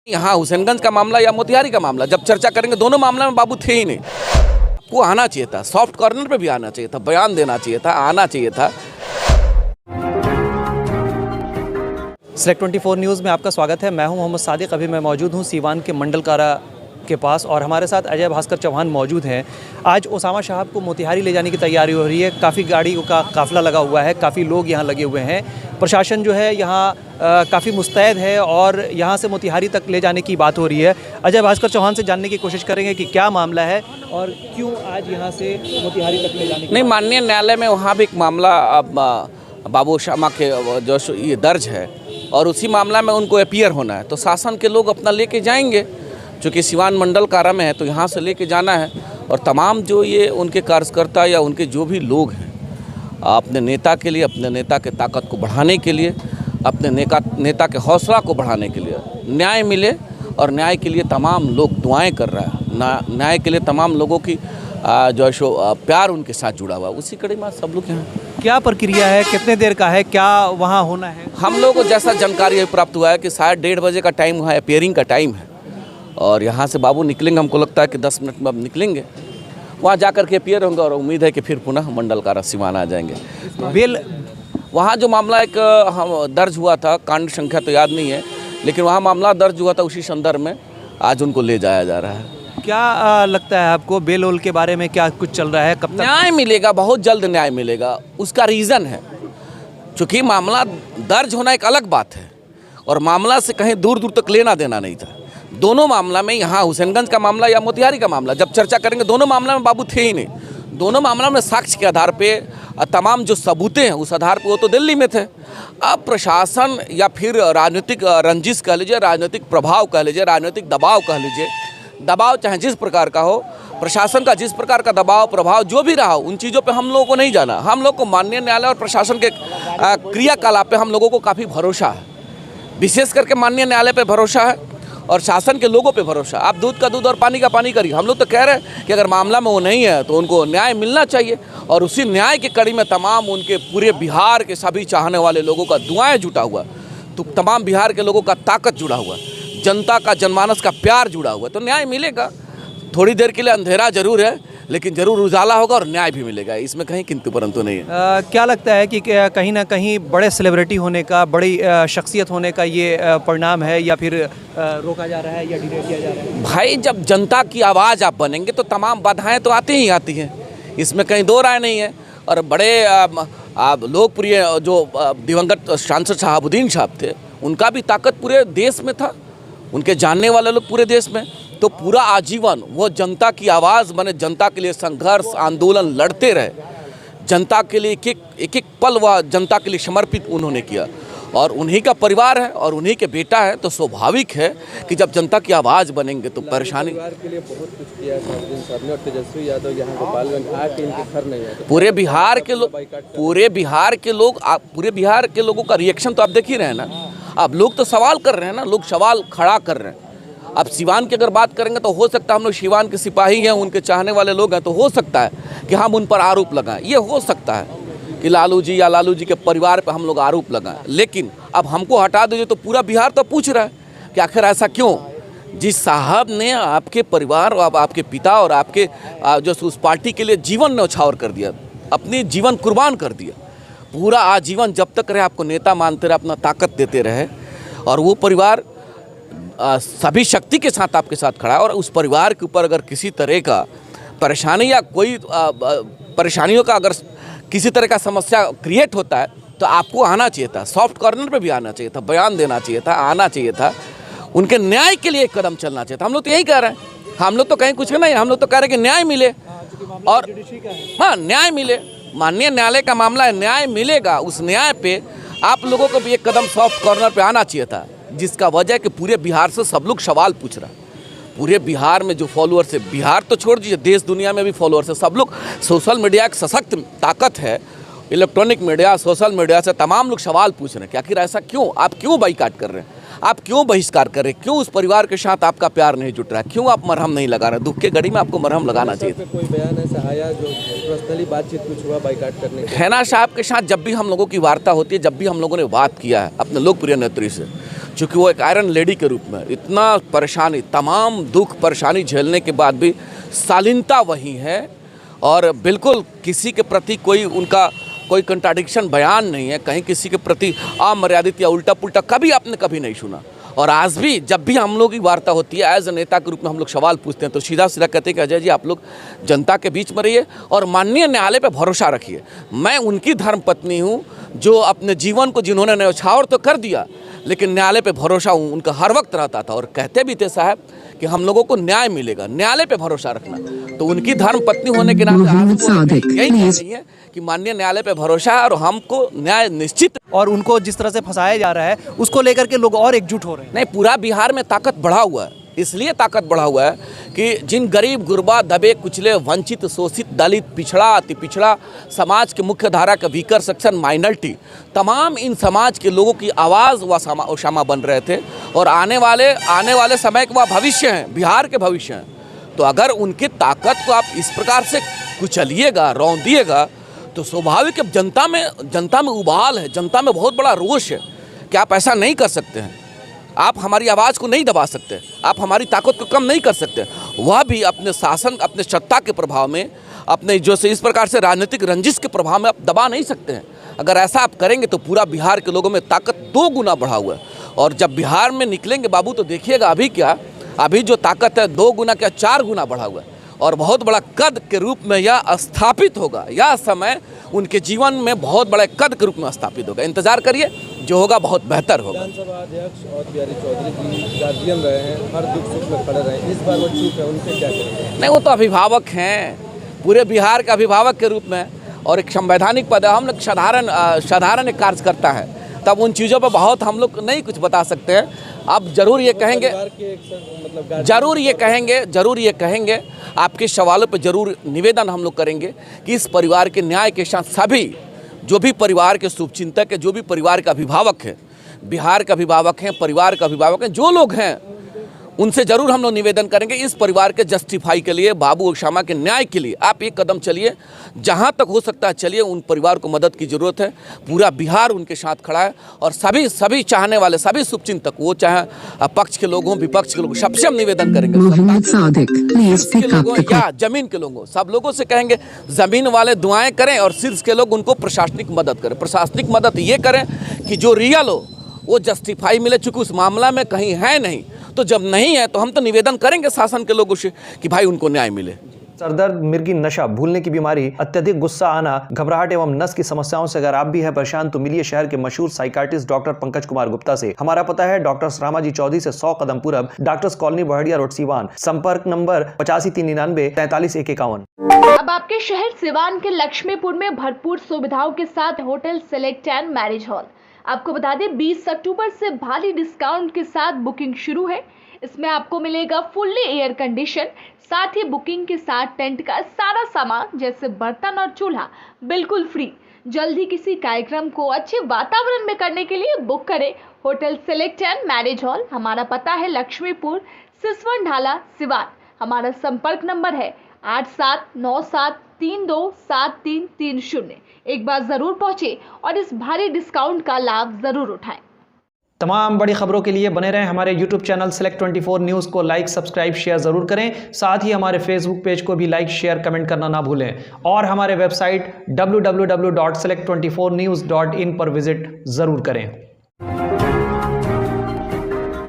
यहाँ हुसैनगंज का मामला या मोतिहारी का मामला जब चर्चा करेंगे, दोनों मामले में बाबू थे ही नहीं। आपको आना चाहिए था, सॉफ्ट कॉर्नर पे भी आना चाहिए था, बयान देना चाहिए था, आना चाहिए था। सेलेक्ट 24 न्यूज़ में आपका स्वागत है। मैं हूं मोहम्मद सादिक। अभी मैं मौजूद हूं सीवान के मंडल कारा के पास और हमारे साथ अजय भास्कर चौहान मौजूद हैं। आज ओसामा साहब को मोतिहारी ले जाने की तैयारी हो रही है। काफ़ी गाड़ी का काफ़िला लगा हुआ है, काफ़ी लोग यहां लगे हुए हैं। प्रशासन जो है यहां काफ़ी मुस्तैद है और यहां से मोतिहारी तक ले जाने की बात हो रही है। अजय भास्कर चौहान से जानने की कोशिश करेंगे कि क्या मामला है और क्यों आज यहाँ से मोतिहारी तक ले जाने की। नहीं, माननीय न्यायालय में वहाँ भी एक मामला बाबू शामा के जो ये दर्ज है और उसी मामला में उनको अपीयर होना है, तो शासन के लोग अपना लेके जाएंगे। चूँकि सिवान मंडल कारा में है तो यहाँ से लेके जाना है और तमाम जो ये उनके कार्यकर्ता या उनके जो भी लोग हैं अपने नेता के लिए, अपने नेता के ताकत को बढ़ाने के लिए, अपने नेता के हौसला को बढ़ाने के लिए न्याय मिले और न्याय के लिए तमाम लोग दुआएं कर रहा है। न्याय के लिए तमाम लोगों की जो है प्यार उनके साथ जुड़ा हुआ है। उसी कड़ी में सब लोग यहाँ। क्या प्रक्रिया है, कितने देर का है, क्या वहाँ होना है? हम लोगों को जैसा जानकारी प्राप्त हुआ है कि शायद 1:30 बजे का टाइम वहाँ अपियरिंग का टाइम है और यहाँ से बाबू निकलेंगे। हमको लगता है कि 10 मिनट में अब निकलेंगे, वहाँ जाकर के अपियर होंगे और उम्मीद है कि फिर पुनः मंडल कारा सिवान आ जाएंगे। बेल वहाँ जो मामला एक दर्ज हुआ था, कांड संख्या तो याद नहीं है, लेकिन वहाँ मामला दर्ज हुआ था, उसी संदर्भ में आज उनको ले जाया जा रहा है। क्या लगता है आपको बेल ओल के बारे में क्या कुछ चल रहा है? कब तक न्याय मिलेगा? बहुत जल्द न्याय मिलेगा। उसका रीज़न है चूँकि मामला दर्ज होना एक अलग बात है और मामला से कहीं दूर दूर तक लेना देना नहीं था। दोनों मामला में, यहाँ हुसैनगंज का मामला या मोतिहारी का मामला जब चर्चा करेंगे, दोनों मामला में बाबू थे ही नहीं। दोनों मामला में साक्ष्य के आधार पे तमाम जो सबूतें हैं उस आधार पे वो तो दिल्ली में थे। अब प्रशासन या फिर राजनीतिक रंजिश कह लीजिए, राजनीतिक प्रभाव कह लीजिए, राजनीतिक दबाव कह लीजिए, दबाव चाहे जिस प्रकार का हो, प्रशासन का जिस प्रकार का दबाव प्रभाव जो भी रहा हो, उन चीज़ों पे हम लोगों को नहीं जाना। हम लोग को माननीय न्यायालय और प्रशासन के क्रियाकलाप पे हम लोगों को काफ़ी भरोसा है, विशेष करके माननीय न्यायालय पे भरोसा है और शासन के लोगों पे भरोसा। आप दूध का दूध और पानी का पानी करिए। हम लोग तो कह रहे हैं कि अगर मामला में वो नहीं है तो उनको न्याय मिलना चाहिए और उसी न्याय की कड़ी में तमाम उनके पूरे बिहार के सभी चाहने वाले लोगों का दुआएं जुटा हुआ, तो तमाम बिहार के लोगों का ताकत जुड़ा हुआ, जनता का जनमानस का प्यार जुड़ा हुआ, तो न्याय मिलेगा। थोड़ी देर के लिए अंधेरा जरूर है लेकिन जरूर उजाला होगा और न्याय भी मिलेगा, इसमें कहीं किंतु परंतु नहीं है। क्या लगता है कि कहीं ना कहीं बड़े सेलिब्रिटी होने का, बड़ी शख्सियत होने का ये परिणाम है या फिर रोका जा रहा है या डिले किया जा रहा है? भाई, जब जनता की आवाज़ आप बनेंगे तो तमाम बाधाएं तो आती ही आती हैं, इसमें कहीं दो राय नहीं है। और बड़े लोकप्रिय जो दिवंगत सांसद शहाबुद्दीन साहब थे, उनका भी ताकत पूरे देश में था, उनके जानने वाले लोग पूरे देश में, तो पूरा आजीवन वो जनता की आवाज़ बने, जनता के लिए संघर्ष आंदोलन लड़ते रहे, जनता के लिए एक एक पल वह जनता के लिए समर्पित उन्होंने किया और उन्हीं का परिवार है और उन्हीं के बेटा है, तो स्वाभाविक है कि जब जनता की आवाज़ बनेंगे तो परेशानी। परिवार के लिए बहुत कुछ किया शहाबुद्दीन साहब ने और तेजस्वी यादव यहाँ गोपालगंज आके इनके घर नहीं आए। पूरे बिहार के लोगों का रिएक्शन तो आप देख ही रहे हैं ना। अब लोग तो सवाल कर रहे हैं ना, लोग सवाल खड़ा कर रहे हैं। अब सिवान की अगर बात करेंगे तो हो सकता है हम लोग सिवान के सिपाही हैं, उनके चाहने वाले लोग हैं, तो हो सकता है कि हम उन पर आरोप लगाएं। ये हो सकता है कि लालू जी या लालू जी के परिवार पर हम लोग आरोप लगाएं, लेकिन अब हमको हटा दीजिए तो पूरा बिहार तो पूछ रहा है कि आखिर ऐसा क्यों? जिस साहब ने आपके परिवार और आपके पिता और आपके जो उस पार्टी के लिए जीवन न्यौछावर कर दिया, अपनी जीवन कुर्बान कर दिया, पूरा आजीवन जब तक रहे आपको नेता मानते रहे, अपना ताकत देते रहे और वो परिवार सभी शक्ति के साथ आपके साथ खड़ा है और उस परिवार के ऊपर अगर किसी तरह का परेशानी या कोई परेशानियों का अगर किसी तरह का समस्या क्रिएट होता है तो आपको आना चाहिए था, सॉफ्ट कॉर्नर पे भी आना चाहिए था, बयान देना चाहिए था, आना चाहिए था, उनके न्याय के लिए एक कदम चलना चाहिए था। हम लोग तो यही कह रहे हैं, हम लोग तो कहीं कुछ नहीं, हम लोग तो कह रहे हैं कि न्याय मिले और हाँ, न्याय मिले। माननीय न्यायालय का मामला है, न्याय मिलेगा। उस न्याय पे आप लोगों को भी एक कदम सॉफ्ट कॉर्नर पे आना चाहिए था, जिसका वजह है कि पूरे बिहार से सब लोग सवाल पूछ रहा है। पूरे बिहार में जो फॉलोअर्स है, बिहार तो छोड़ दीजिए, देश दुनिया में भी फॉलोअर्स है, सब लोग सोशल मीडिया एक सशक्त ताकत है, इलेक्ट्रॉनिक मीडिया, सोशल मीडिया से तमाम लोग सवाल पूछ रहे हैं कि आखिर ऐसा क्यों? आप क्यों बाइकाट कर रहे हैं? आप क्यों बहिष्कार कर रहे हैं? क्यों उस परिवार के साथ आपका प्यार नहीं जुट रहा है? क्यों आप मरहम नहीं लगा रहे? दुख के घड़ी में आपको मरहम लगाना चाहिए। कोई बयान ऐसा आया जो पर्सनली बातचीत कुछ हुआ बाइकाट करने का? हैना साहब के साथ जब भी हम लोगों की वार्ता होती है, जब भी हम लोगों ने बात किया है अपने लोकप्रिय नेत्री से, चूँकि वो एक आयरन लेडी के रूप में इतना परेशानी, तमाम दुख परेशानी झेलने के बाद भी शालीनता वही है और बिल्कुल किसी के प्रति कोई उनका कोई कंट्राडिक्शन बयान नहीं है, कहीं किसी के प्रति अमर्यादित या उल्टा पुल्टा कभी आपने कभी नहीं सुना। और आज भी जब भी हम लोग की वार्ता होती है एज ए नेता के रूप में हम लोग सवाल पूछते हैं तो सीधा सीधा कहते हैं कि अजय जी आप लोग जनता के बीच में रहिए और माननीय न्यायालय पे भरोसा रखिए। मैं उनकी धर्मपत्नी हूँ जो अपने जीवन को जिन्होंने न्यौछावर तो कर दिया लेकिन न्यायालय पे भरोसा उनका हर वक्त रहता था और कहते भी थे साहब कि हम लोगों को न्याय मिलेगा, न्यायालय पे भरोसा रखना। तो उनकी धर्मपत्नी होने के नाते यही नहीं है कि माननीय न्यायालय पे भरोसा है और हमको न्याय निश्चित। और उनको जिस तरह से फंसाया जा रहा है उसको लेकर के लोग और एकजुट हो रहे हैं। नहीं, पूरा बिहार में ताकत बढ़ा हुआ है, इसलिए ताकत बढ़ा हुआ है कि जिन गरीब गुरबा दबे कुचले वंचित शोषित दलित पिछड़ा अति पिछड़ा समाज के मुख्य धारा के वीकर सेक्शन माइनॉरिटी तमाम इन समाज के लोगों की आवाज़ व शामा बन रहे थे और आने वाले समय के वह भविष्य हैं, बिहार के भविष्य हैं। तो अगर उनकी ताकत को आप इस प्रकार से कुचलिएगा, रौंदिएगा तो स्वाभाविक जनता में उबाल है, जनता में बहुत बड़ा रोष है कि आप ऐसा नहीं कर सकते हैं, आप हमारी आवाज़ को नहीं दबा सकते, आप हमारी ताकत को कम नहीं कर सकते। वह भी अपने शासन, अपने सत्ता के प्रभाव में, अपने जो से इस प्रकार से राजनीतिक रंजिश के प्रभाव में आप दबा नहीं सकते हैं। अगर ऐसा आप करेंगे तो पूरा बिहार के लोगों में ताकत 2 गुना बढ़ा हुआ है और जब बिहार में निकलेंगे बाबू तो देखिएगा अभी जो ताकत है 2 गुना क्या 4 गुना बढ़ा हुआ है और बहुत बड़ा कद के रूप में यह स्थापित होगा। यह समय उनके जीवन में बहुत बड़े कद के रूप में स्थापित होगा। इंतजार करिए, जो होगा बहुत बेहतर होगा। विधानसभा अध्यक्ष और बिहारी चौधरी की गार्जियन रहे हैं, हर दुख सुख में खड़े रहे हैं, इस बार वो चूक है, उनसे क्या करेंगे? नहीं, वो तो अभिभावक हैं, पूरे बिहार के अभिभावक के रूप में और एक संवैधानिक पद है। हम लोग साधारण एक कार्यकर्ता है, तब उन चीज़ों पर बहुत हम लोग नहीं कुछ बता सकते हैं। अब जरूर ये कहेंगे आपके सवालों पर जरूर निवेदन हम लोग करेंगे कि इस परिवार के न्याय के साथ सभी जो भी परिवार के शुभचिंतक है, जो भी परिवार के अभिभावक हैं, बिहार के अभिभावक हैं, परिवार के अभिभावक हैं, जो लोग हैं उनसे जरूर हम लोग निवेदन करेंगे इस परिवार के जस्टिफाई के लिए, बाबू और श्यामा के न्याय के लिए आप एक कदम चलिए, जहां तक हो सकता है चलिए। उन परिवार को मदद की ज़रूरत है, पूरा बिहार उनके साथ खड़ा है और सभी चाहने वाले, सभी शुभचिंतक, वो चाहे पक्ष के लोग हों, विपक्ष के लोग, सबसे हम निवेदन करेंगे, के लोगों या जमीन के लोगों, सब लोगों से कहेंगे जमीन वाले दुआएं करें और शीर्ष के लोग उनको प्रशासनिक मदद करें। प्रशासनिक मदद ये करें कि जो रियल हो वो जस्टिफाई मिले, चूँकि उस मामला में कहीं है नहीं, तो जब नहीं है तो हम तो निवेदन करेंगे शासन के लोगों से कि भाई उनको न्याय मिले। सरदर्द, मिर्गी, नशा, भूलने की बीमारी, अत्यधिक गुस्सा आना, घबराहट एवं नस की समस्याओं से अगर आप भी हैं परेशान तो मिलिए शहर के मशहूर साइकाट्रिस्ट डॉक्टर पंकज कुमार गुप्ता से। हमारा पता है डॉक्टर रामाजी चौधरी से 100 कदम पूरब, doctors colony Bahadiya road Siwan. संपर्क नंबर 85 399 43 151। अब आपके शहर सिवान के लक्ष्मीपुर में भरपूर सुविधाओं के साथ hotel select and marriage hall. आपको बता दें 20 अक्टूबर से भारी डिस्काउंट के साथ बुकिंग शुरू है। इसमें आपको मिलेगा फुल्ली एयर कंडीशन, साथ ही बुकिंग के साथ टेंट का सारा सामान जैसे बर्तन और चूल्हा बिल्कुल फ्री। जल्द ही किसी कार्यक्रम को अच्छे वातावरण में करने के लिए बुक करें hotel select and marriage hall. हमारा पता है लक्ष्मीपुर, सिसवन ढाला, सिवान। हमारा संपर्क नंबर है 8797327330। एक बार जरूर पहुंचे और इस भारी डिस्काउंट का लाभ जरूर उठाएं। तमाम बड़ी खबरों के लिए बने रहें हमारे YouTube चैनल Select 24 न्यूज़ को लाइक, सब्सक्राइब, शेयर ज़रूर करें। साथ ही हमारे Facebook पेज को भी लाइक, शेयर, कमेंट करना ना भूलें और हमारे वेबसाइट www.select24news.in पर विजिट ज़रूर करें।